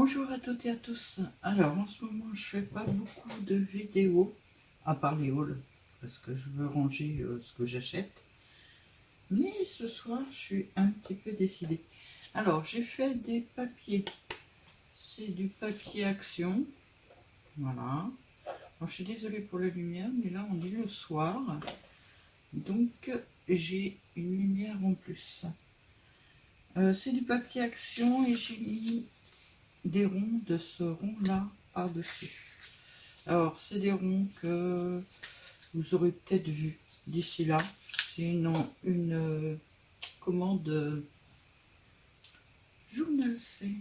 Bonjour à toutes et à tous. Alors en ce moment je fais pas beaucoup de vidéos à part les hauls parce que je veux ranger ce que j'achète. Mais ce soir je suis un petit peu décidée. Alors j'ai fait des papiers. C'est du papier Action. Voilà. Alors, je suis désolée pour la lumière mais là on est le soir. Donc j'ai une lumière en plus. C'est du papier Action et j'ai mis des ronds de ce rond là par-dessus. Alors, c'est des ronds que vous aurez peut-être vu d'ici là. C'est une commande Journal C.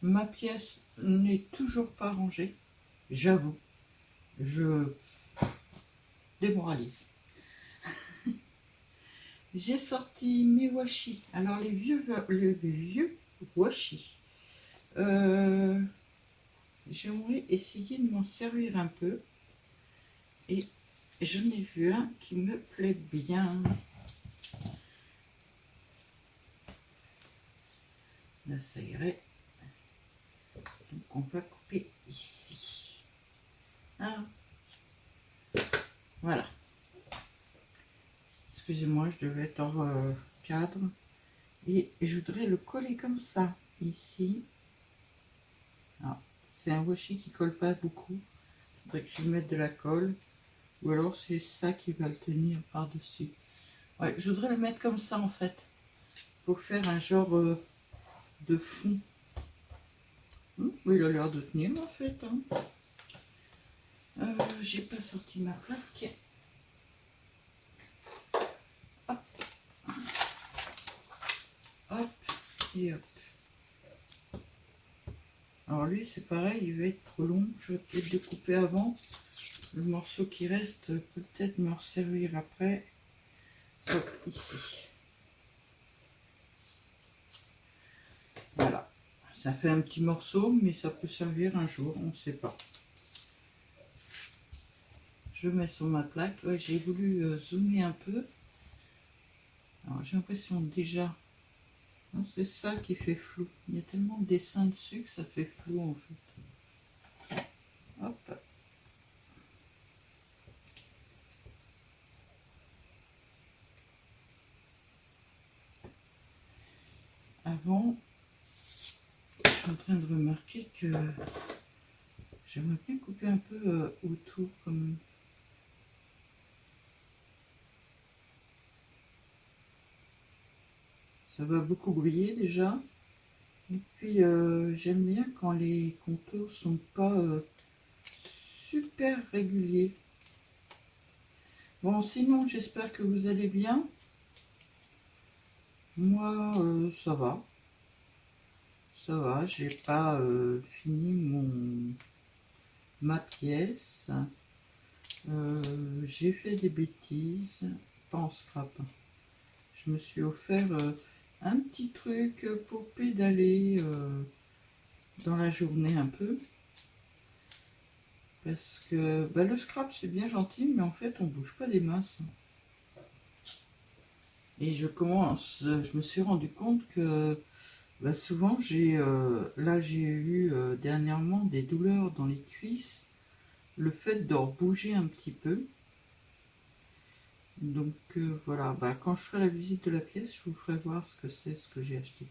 Ma pièce n'est toujours pas rangée, j'avoue. Je démoralise. J'ai sorti mes washi. Alors, les vieux washi. J'aimerais essayer de m'en servir un peu. Et j'en ai vu un qui me plaît bien. Là, ça irait. Donc, on va couper ici. Ah. Voilà. Excusez-moi, je devais être hors cadre. Et je voudrais le coller comme ça, ici. C'est un washi qui colle pas beaucoup. Il faudrait que je lui mette de la colle. Ou alors c'est ça qui va le tenir par-dessus. Ouais, je voudrais le mettre comme ça en fait. Pour faire un genre de fond. Il a l'air de tenir en fait. J'ai pas sorti ma plaque. Hop. Hop. Et hop. Alors lui c'est pareil, il va être trop long. Je vais peut-être le couper avant. Le morceau qui reste peut peut-être me servir après. Hop, ici. Voilà. Ça fait un petit morceau, mais ça peut servir un jour, on ne sait pas. Je mets sur ma plaque. Ouais, j'ai voulu zoomer un peu. Alors j'ai l'impression déjà... C'est ça qui fait flou. Il y a tellement de dessins dessus que ça fait flou en fait. Hop. Avant, je suis en train de remarquer que j'aimerais bien couper un peu autour comme... Ça va beaucoup briller déjà. Et puis j'aime bien quand les contours sont pas super réguliers. Bon, sinon j'espère que vous allez bien. Moi ça va. Ça va, j'ai pas fini ma pièce. J'ai fait des bêtises, pas en scrap. Je me suis offert un petit truc pour pédaler dans la journée un peu. Parce que le scrap c'est bien gentil, mais en fait on bouge pas des masses. Et je me suis rendu compte que souvent j'ai eu dernièrement des douleurs dans les cuisses. Le fait de bouger un petit peu. Donc voilà, quand je ferai la visite de la pièce, je vous ferai voir ce que c'est, ce que j'ai acheté.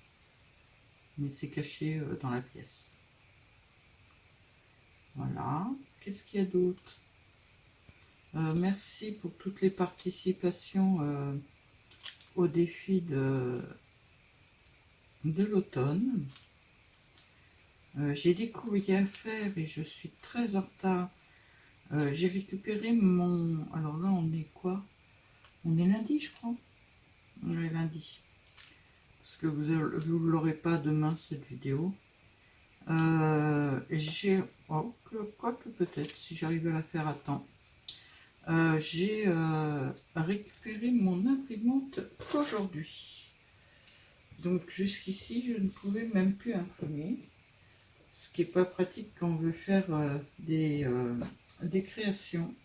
Mais c'est caché dans la pièce. Voilà. Qu'est-ce qu'il y a d'autre? Merci pour toutes les participations au défi de l'automne. J'ai des courriers à faire et je suis très en retard. J'ai récupéré mon... Alors là, on est quoi? On est lundi, je crois. On est lundi. Parce que vous ne l'aurez pas demain, cette vidéo. J'ai... Oh, quoique peut-être, si j'arrive à la faire à temps. J'ai récupéré mon imprimante aujourd'hui. Donc jusqu'ici, je ne pouvais même plus imprimer. Ce qui n'est pas pratique quand on veut faire des créations.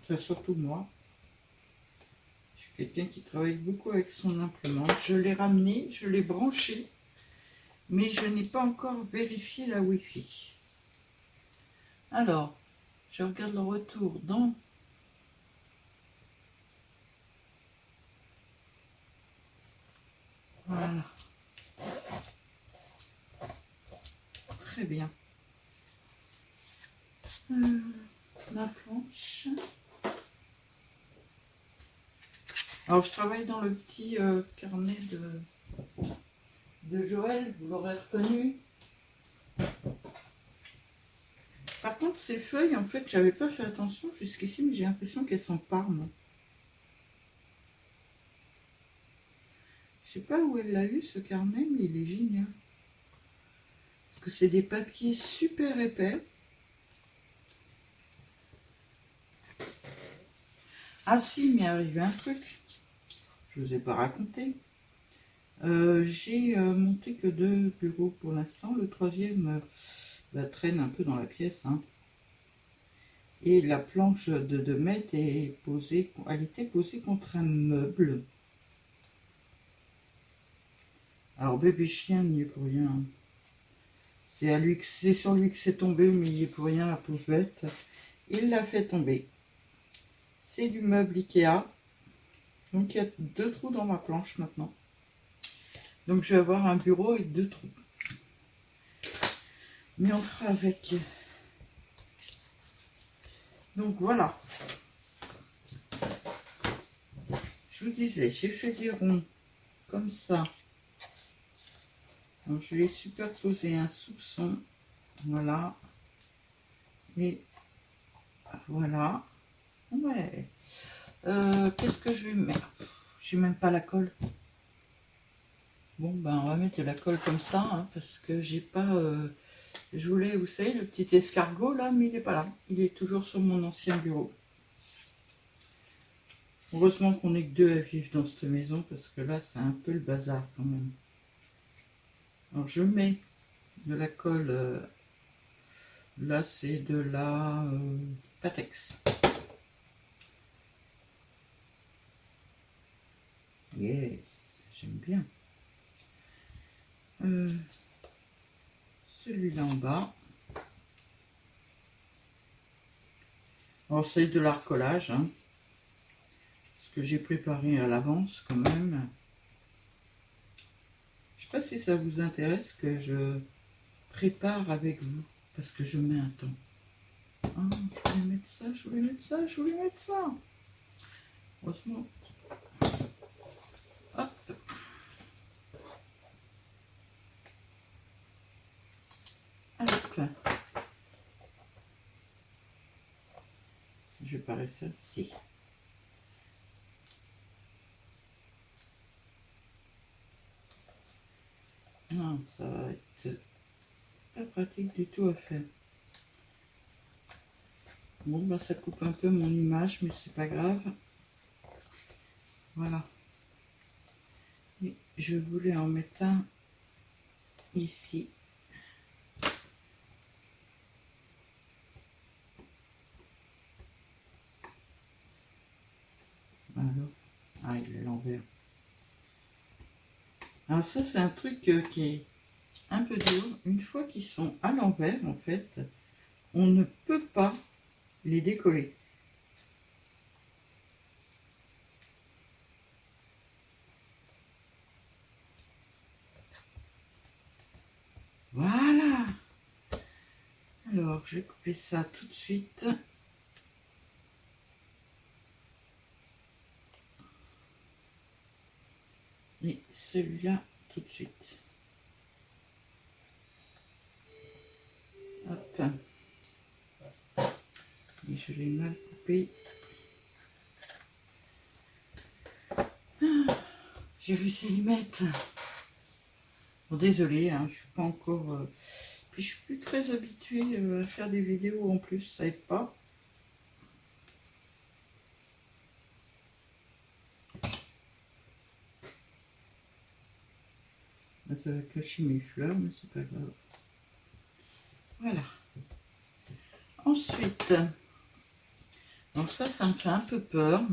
Enfin, surtout moi. Je suis quelqu'un qui travaille beaucoup avec son imprimante. Je l'ai ramené, je l'ai branché, mais je n'ai pas encore vérifié la Wi-Fi. Alors, je regarde le retour dans... Voilà. Très bien. La planche. Alors, je travaille dans le petit carnet de Joël, vous l'aurez reconnu. Par contre, ces feuilles, en fait, j'avais pas fait attention jusqu'ici, mais j'ai l'impression qu'elles sont parmes. Je sais pas où elle l'a eu, ce carnet, mais il est génial. Parce que c'est des papiers super épais. Ah si, il m'est arrivé un truc. Je vous ai pas raconté. J'ai monté que 2 bureaux pour l'instant. Le troisième traîne un peu dans la pièce. Hein. Et la planche de 2 mètres est posée, elle était posée contre un meuble. Alors bébé chien n'y est pour rien. C'est sur lui que c'est tombé, mais il n'y est pour rien, la pauvre bête. Il l'a fait tomber. C'est du meuble Ikea. Donc il y a 2 trous dans ma planche maintenant. Donc je vais avoir un bureau avec 2 trous. Mais on fera avec. Donc voilà. Je vous disais, j'ai fait des ronds comme ça. Donc je vais superposer un soupçon. Voilà. Et voilà. Ouais. Qu'est-ce que je vais mettre? J'ai même pas la colle. Bon, ben on va mettre de la colle comme ça, hein, parce que j'ai pas... je voulais, vous savez, le petit escargot là, mais il n'est pas là. Il est toujours sur mon ancien bureau. Heureusement qu'on n'est que 2 à vivre dans cette maison, parce que là, c'est un peu le bazar quand même. Alors, je mets de la colle. Là, c'est de la Patex. Yes, j'aime bien. Celui-là en bas. Alors, c'est de l'arcolage, hein. Ce que j'ai préparé à l'avance quand même. Je sais pas si ça vous intéresse que je prépare avec vous, parce que je mets un temps. Ah, je voulais mettre ça, je voulais mettre ça, je voulais mettre ça. Heureusement. Hop. Hop. Je vais parer ça ici. Non, ça va être pas pratique du tout à faire. Bon, bah ça coupe un peu mon image, mais c'est pas grave. Voilà. Et je voulais en mettre un ici. Alors, ah, il est à l'envers. Alors ça, c'est un truc qui est un peu dur. Une fois qu'ils sont à l'envers, en fait, on ne peut pas les décoller. Voilà. Alors, je vais couper ça tout de suite. Et celui-là tout de suite. Hop. Et je l'ai mal coupé. J'ai réussi à les mettre. Bon, désolée, hein, je suis pas encore... Puis je suis plus très habituée à faire des vidéos en plus, ça aide pas. Là, ça va cacher mes fleurs, mais c'est pas grave. Voilà. Ensuite, donc ça me fait un peu peur.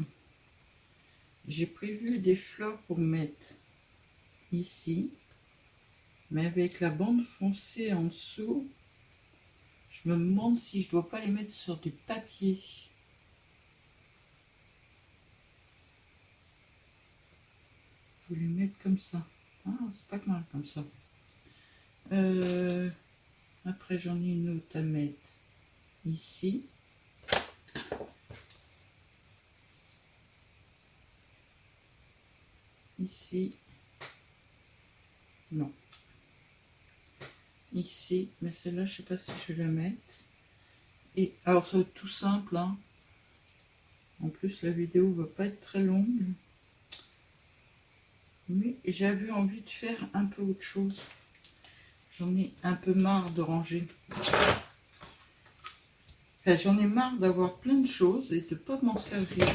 J'ai prévu des fleurs pour mettre ici, mais avec la bande foncée en dessous, je me demande si je dois pas les mettre sur du papier. Je vais les mettre comme ça. Ah, c'est pas mal comme ça. Après, j'en ai une autre à mettre ici. Ici. Non. Ici. Mais celle-là, je sais pas si je vais la mettre. Et alors, ça va être tout simple. Hein. En plus, la vidéo va pas être très longue. Mais j'avais envie de faire un peu autre chose. J'en ai un peu marre de ranger. Enfin, j'en ai marre d'avoir plein de choses et de ne pas m'en servir.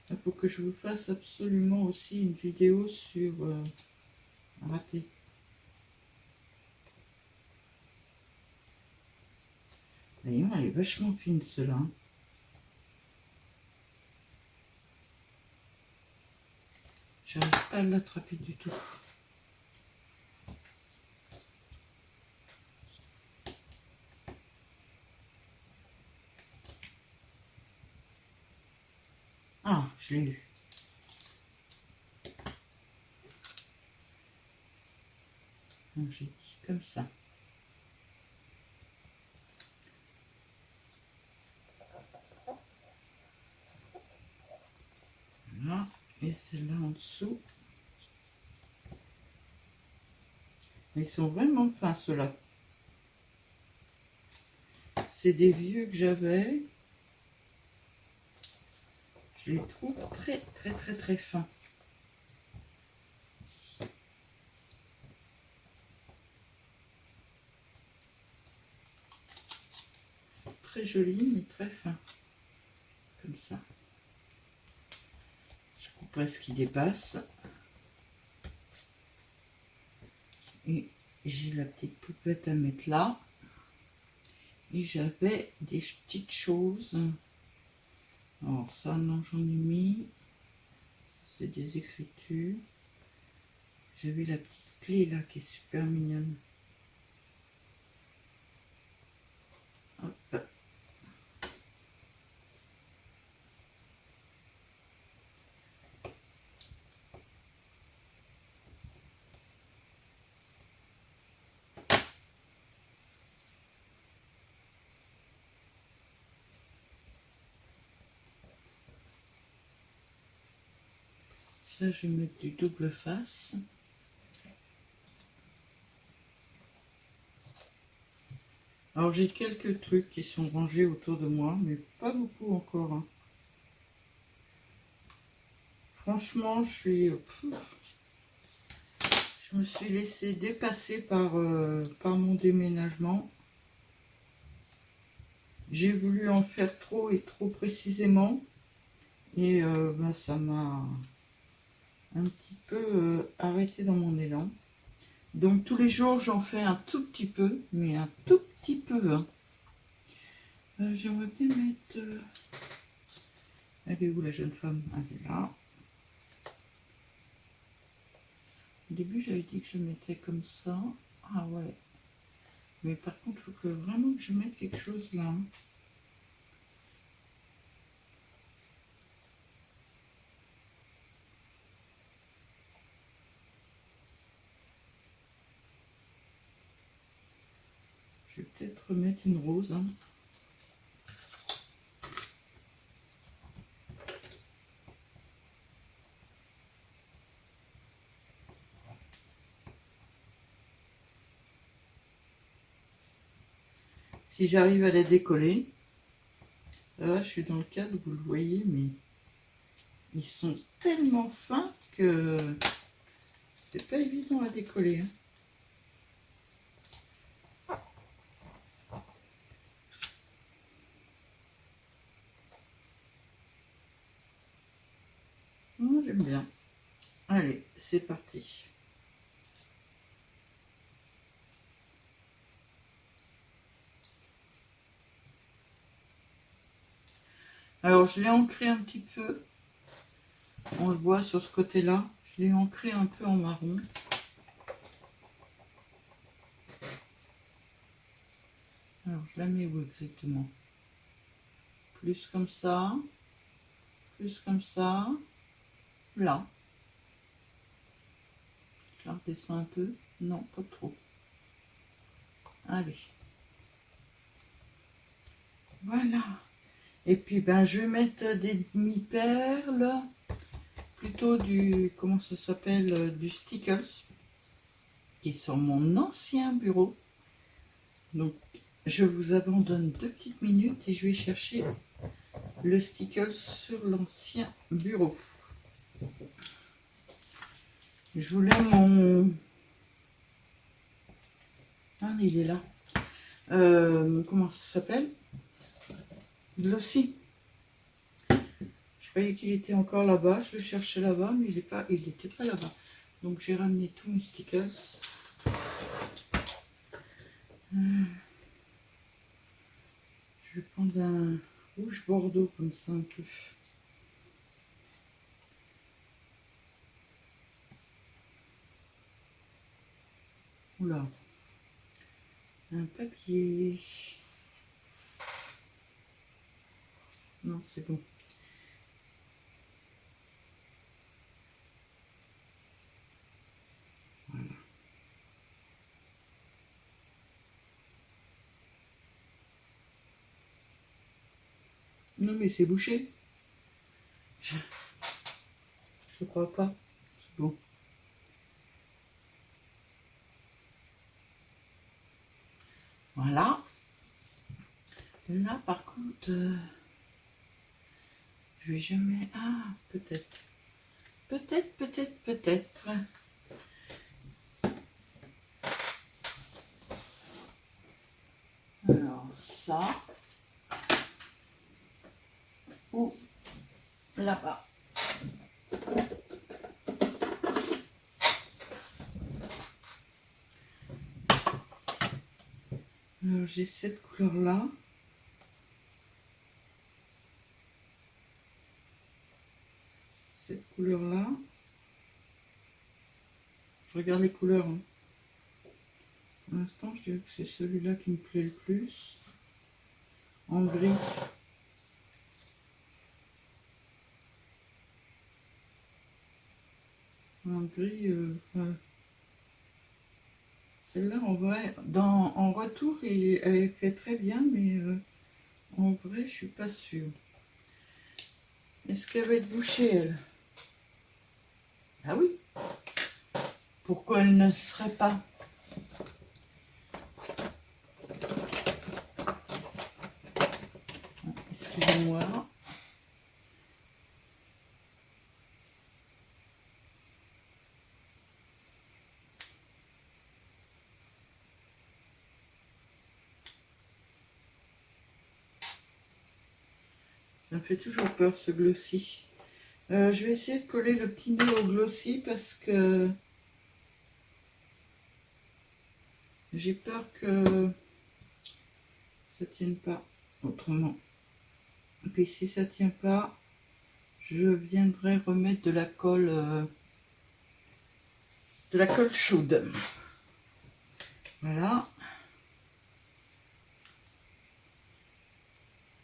Il faut que je vous fasse absolument aussi une vidéo sur raté. D'ailleurs, elle est vachement fine, celle-là. J'arrive pas à l'attraper du tout. Ah, je l'ai eu. Donc, j'ai dit comme ça. Voilà. Et celle-là en dessous. Ils sont vraiment fins, ceux-là. C'est des vieux que j'avais. Je les trouve très, très, très, très fins. Très joli, mais très fin. Comme ça. Je couperai ce qui dépasse. Et j'ai la petite poupette à mettre là. Et j'avais des petites choses. Alors ça, non, j'en ai mis. C'est des écritures. J'avais la petite clé là qui est super mignonne. Hop. Ça, je vais mettre du double face. Alors, j'ai quelques trucs qui sont rangés autour de moi, mais pas beaucoup encore. Hein. Franchement, je me suis laissée dépasser par mon déménagement. J'ai voulu en faire trop et trop précisément. Et ça m'a un petit peu arrêté dans mon élan. Donc tous les jours, j'en fais un tout petit peu, mais un tout petit peu. Hein. J'aimerais bien mettre... Elle est où la jeune femme? Elle est là. Au début, j'avais dit que je mettais comme ça. Ah ouais. Mais par contre, il faut que vraiment que je mette quelque chose là. Je vais peut-être remettre une rose. Hein. Si j'arrive à la décoller. Là, je suis dans le cadre, vous le voyez, mais ils sont tellement fins que c'est pas évident à décoller. Hein. Oh, j'aime bien. Allez, c'est parti. Alors je l'ai ancré un petit peu. On le voit sur ce côté-là. Je l'ai ancré un peu en marron. Alors je la mets où exactement? Plus comme ça. Plus comme ça. Là. Je la redescends un peu. Non, pas trop. Allez. Voilà. Et puis ben je vais mettre des demi-perles. Plutôt du, comment ça s'appelle, du Stickles. Qui est sur mon ancien bureau. Donc je vous abandonne 2 petites minutes et je vais chercher le Stickles sur l'ancien bureau. Je voulais mon... Ah, il est là. Comment ça s'appelle? Glossy. Je croyais qu'il était encore là-bas. Je le cherchais là-bas, mais il n'était pas là-bas. Donc j'ai ramené tous mes stickers. Je vais prendre un rouge bordeaux comme ça un peu. Oula. Un papier. Non, c'est bon. Voilà. Non, mais c'est bouché. Je crois pas. C'est bon. Voilà. Là, par contre, je vais jamais... Ah, peut-être. Peut-être. Alors, ça. Ou là-bas. Alors, j'ai cette couleur-là. Cette couleur-là. Je regarde les couleurs. Hein. Pour l'instant, je dirais que c'est celui-là qui me plaît le plus. En gris. En gris, celle-là, en vrai, en retour, elle fait très bien, mais en vrai, je suis pas sûre. Est-ce qu'elle va être bouchée, elle? Ah oui. Pourquoi elle ne serait pas? Excusez-moi. Ça me fait toujours peur, ce glossy. Je vais essayer de coller le petit nez au glossy parce que j'ai peur que ça tienne pas autrement. Et puis si ça tient pas, je viendrai remettre de la colle chaude. Voilà.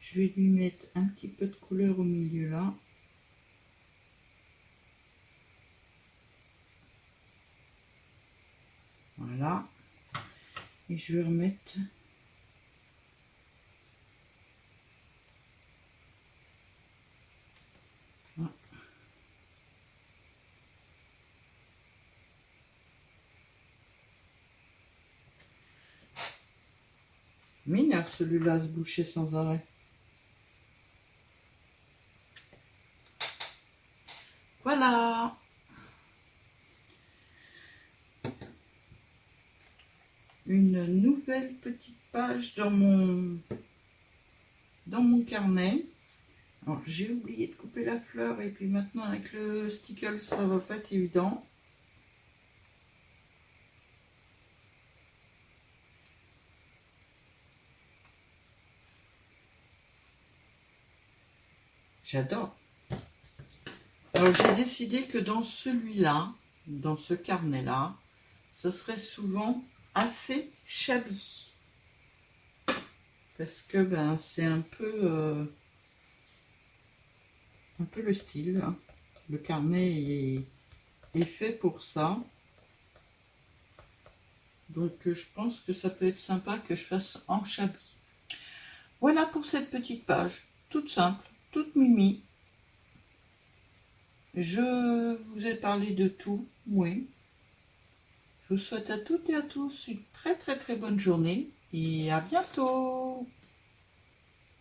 Je vais lui mettre un petit peu de couleur au milieu là. Voilà. Et je vais remettre voilà. Mineur celui-là, se boucher sans arrêt. Voilà. Une nouvelle petite page dans mon carnet. Alors j'ai oublié de couper la fleur et puis maintenant avec le sticker ça va pas être évident. J'adore. Alors j'ai décidé que dans celui-là, dans ce carnet-là, ce serait souvent assez shabby. Parce que ben, c'est un peu le style, hein. Le carnet est fait pour ça. Donc je pense que ça peut être sympa que je fasse en shabby. Voilà pour cette petite page, toute simple, toute mimi. Je vous ai parlé de tout, oui. Je vous souhaite à toutes et à tous une très très très bonne journée et à bientôt.